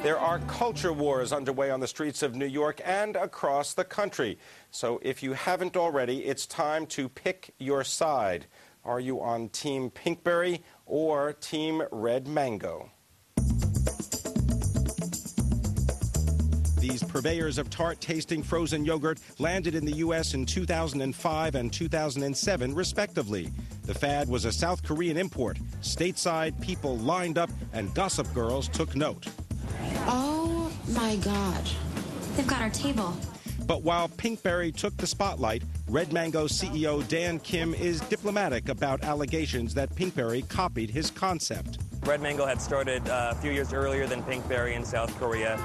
There are culture wars underway on the streets of New York and across the country. So if you haven't already, it's time to pick your side. Are you on Team Pinkberry or Team Red Mango? These purveyors of tart-tasting frozen yogurt landed in the U.S. in 2005 and 2007, respectively. The fad was a South Korean import. Stateside, people lined up, and gossip girls took note. Oh, my God. They've got our table. But while Pinkberry took the spotlight, Red Mango CEO Dan Kim is diplomatic about allegations that Pinkberry copied his concept. Red Mango had started a few years earlier than Pinkberry in South Korea.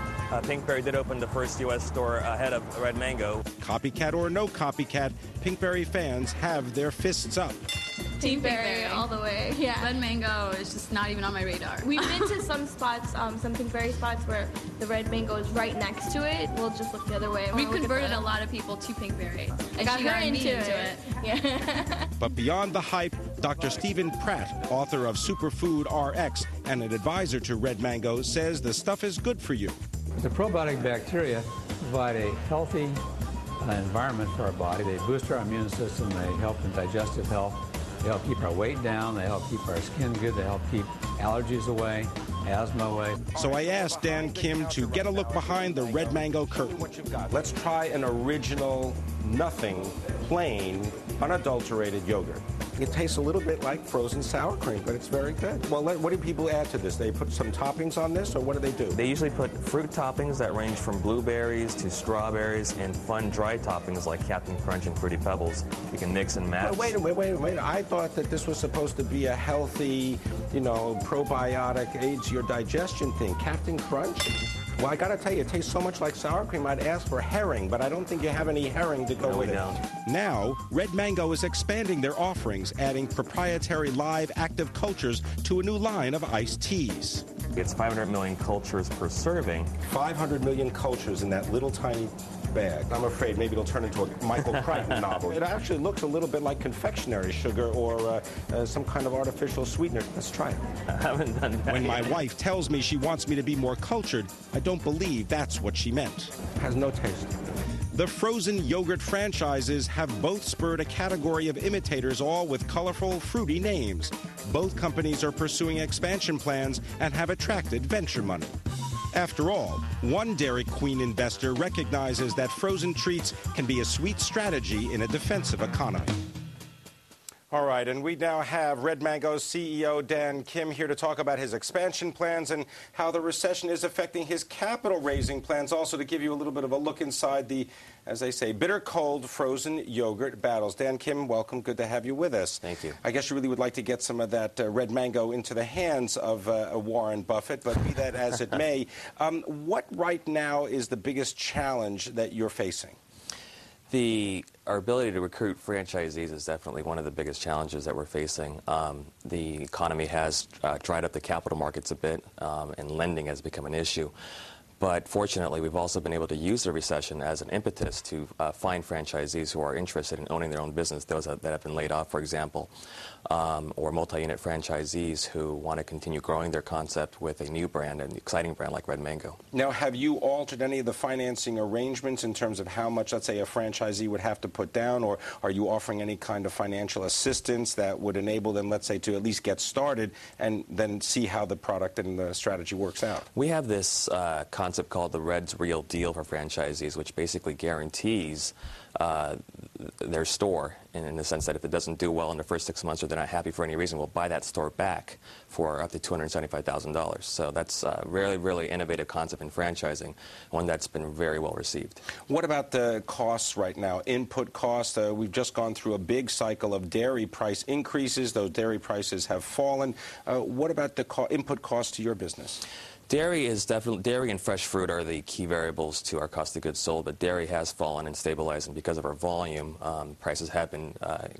Pinkberry did open the first U.S. store ahead of Red Mango. Copycat or no copycat, Pinkberry fans have their fists up. Team Pinkberry all the way. Yeah. Red Mango is just not even on my radar. We've been to some spots, some Pinkberry spots where the Red Mango is right next to it. We'll just look the other way. We've converted a lot of people to Pinkberry. And got her into it. Yeah. But beyond the hype, Dr. Stephen Pratt, author of Superfood RX and an advisor to Red Mango, says the stuff is good for you. The probiotic bacteria provide a healthy environment for our body. They boost our immune system. They help in digestive health. They help keep our weight down. They help keep our skin good. They help keep allergies away, asthma away. So I asked Dan Kim to get a look behind the Red Mango curtain. Let's try an original, nothing, plain, unadulterated yogurt. It tastes a little bit like frozen sour cream, but it's very good. Well, what do people add to this? They put some toppings on this, or what do they do? They usually put fruit toppings that range from blueberries to strawberries and fun dry toppings like Captain Crunch and Fruity Pebbles. You can mix and match. Wait a minute. I thought that this was supposed to be a healthy, probiotic, aids your digestion thing. Captain Crunch? Well, I gotta tell you, it tastes so much like sour cream, I'd ask for herring, but I don't think you have any herring to go with it. Now, Red Mango is expanding their offerings, adding proprietary live active cultures to a new line of iced teas. It's 500 million cultures per serving. 500 million cultures in that little tiny bag. I'm afraid maybe it'll turn into a Michael Crichton novel. It actually looks a little bit like confectionery sugar or some kind of artificial sweetener. Let's try it. I haven't done that When yet. my wife tells me she wants me to be more cultured, I don't believe that's what she meant. Has no taste. The frozen yogurt franchises have both spurred a category of imitators, all with colorful, fruity names. Both companies are pursuing expansion plans and have attracted venture money. After all, one Dairy Queen investor recognizes that frozen treats can be a sweet strategy in a defensive economy. All right, and we now have Red Mango's CEO Dan Kim here to talk about his expansion plans and how the recession is affecting his capital-raising plans, also to give you a little bit of a look inside the, as they say, bitter-cold frozen yogurt battles. Dan Kim, welcome. Good to have you with us. Thank you. I guess you really would like to get some of that Red Mango into the hands of Warren Buffett, but be that as it may, what right now is the biggest challenge that you're facing? Our ability to recruit franchisees is definitely one of the biggest challenges that we're facing. The economy has dried up the capital markets a bit, and lending has become an issue. But fortunately, we've also been able to use the recession as an impetus to find franchisees who are interested in owning their own business, those that have been laid off, for example, or multi-unit franchisees who want to continue growing their concept with a new brand, an exciting brand like Red Mango. Now, have you altered any of the financing arrangements in terms of how much, let's say, a franchisee would have to put down, or are you offering any kind of financial assistance that would enable them, let's say, to at least get started and then see how the product and the strategy works out? We have this concept called the Red's Real Deal for franchisees, which basically guarantees their store in the sense that if it doesn't do well in the first 6 months or they're not happy for any reason, we'll buy that store back for up to $275,000. So that's a really, really innovative concept in franchising, one that's been very well received. What about the costs right now? Input costs, we've just gone through a big cycle of dairy price increases. Those dairy prices have fallen. What about the input costs to your business? Dairy and fresh fruit are the key variables to our cost of goods sold, but dairy has fallen and stabilized, and because of our volume, prices have been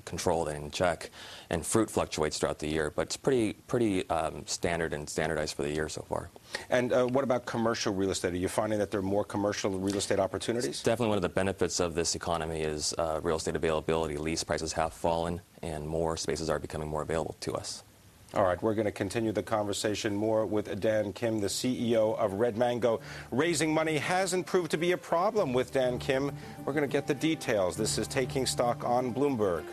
controlled and in check, and fruit fluctuates throughout the year, but it's pretty standard and standardized for the year so far. And what about commercial real estate? Are you finding that there are more commercial real estate opportunities? Definitely one of the benefits of this economy is real estate availability. Lease prices have fallen, and more spaces are becoming more available to us. All right, we're going to continue the conversation more with Dan Kim, the CEO of Red Mango. Raising money hasn't proved to be a problem with Dan Kim. We're going to get the details. This is Taking Stock on Bloomberg.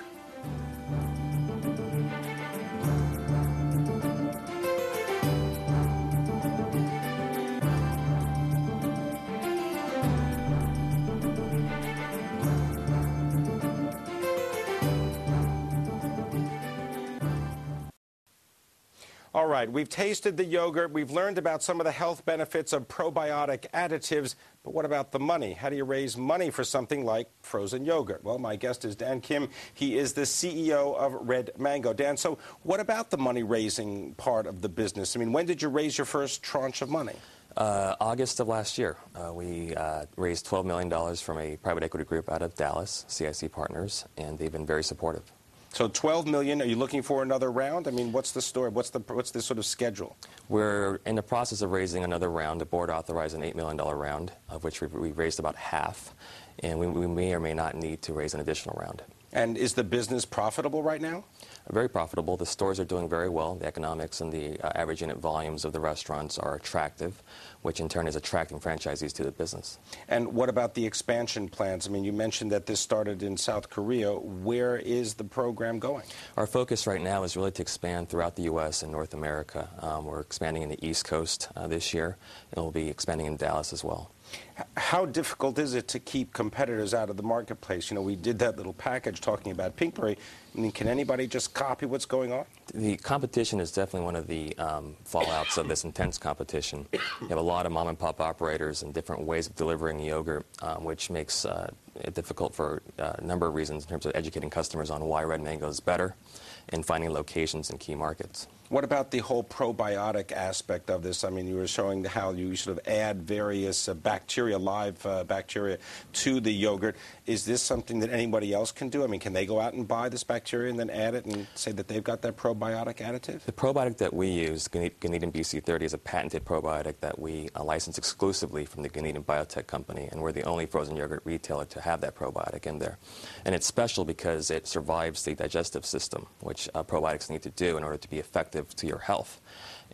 All right, we've tasted the yogurt. We've learned about some of the health benefits of probiotic additives. But what about the money? How do you raise money for something like frozen yogurt? Well, my guest is Dan Kim. He is the CEO of Red Mango. Dan, so what about the money-raising part of the business? I mean, when did you raise your first tranche of money? August of last year. We raised $12 million from a private equity group out of Dallas, CIC Partners, and they've been very supportive. So $12 million, are you looking for another round? I mean, what's the story? What's the sort of schedule? We're in the process of raising another round. The board authorized an $8 million round, of which we raised about half, and we may or may not need to raise an additional round. And is the business profitable right now? Very profitable. The stores are doing very well. The economics and the average unit volumes of the restaurants are attractive, which in turn is attracting franchisees to the business. And what about the expansion plans? I mean, you mentioned that this started in South Korea. Where is the program going? Our focus right now is really to expand throughout the U.S. and North America. We're expanding in the East Coast this year, and we'll be expanding in Dallas as well. How difficult is it to keep competitors out of the marketplace? You know, we did that little package talking about Pinkberry. I mean, can anybody just copy what's going on? The competition is definitely one of the fallouts of this intense competition. You have a lot of mom-and-pop operators and different ways of delivering yogurt, which makes it difficult for a number of reasons in terms of educating customers on why Red Mango is better and finding locations in key markets. What about the whole probiotic aspect of this? I mean, you were showing how you sort of add various bacteria, live bacteria, to the yogurt. Is this something that anybody else can do? I mean, can they go out and buy this bacteria and then add it and say that they've got that probiotic additive? The probiotic that we use, Ganidium BC30, is a patented probiotic that we license exclusively from the Ganidium Biotech Company, and we're the only frozen yogurt retailer to have that probiotic in there. And it's special because it survives the digestive system, which probiotics need to do in order to be effective to your health.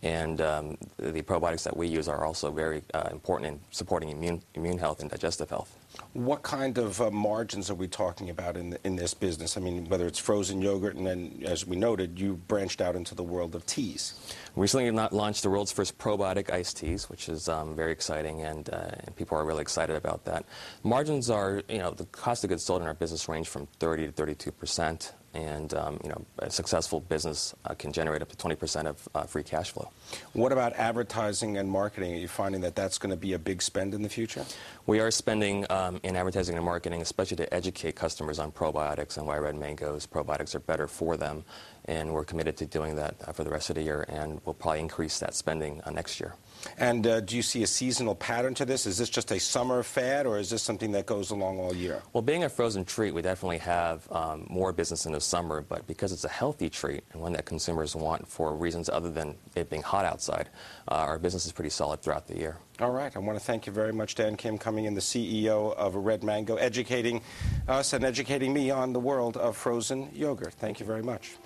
And the probiotics that we use are also very important in supporting immune health and digestive health. What kind of margins are we talking about in this business? I mean, whether it's frozen yogurt, and then, as we noted, you branched out into the world of teas. We recently launched the world's first probiotic iced teas, which is very exciting, and people are really excited about that. Margins are, you know, the cost of goods sold in our business range from 30 to 32%. And, you know, a successful business can generate up to 20% of free cash flow. What about advertising and marketing? Are you finding that that's going to be a big spend in the future? We are spending in advertising and marketing, especially to educate customers on probiotics and why Red Mango's probiotics are better for them. And we're committed to doing that for the rest of the year, and we'll probably increase that spending next year. And do you see a seasonal pattern to this? Is this just a summer fad, or is this something that goes along all year? Well, being a frozen treat, we definitely have more business in the summer, but because it's a healthy treat and one that consumers want for reasons other than it being hot outside, our business is pretty solid throughout the year. All right. I want to thank you very much, Dan Kim, coming in, the CEO of Red Mango, educating us and educating me on the world of frozen yogurt. Thank you very much.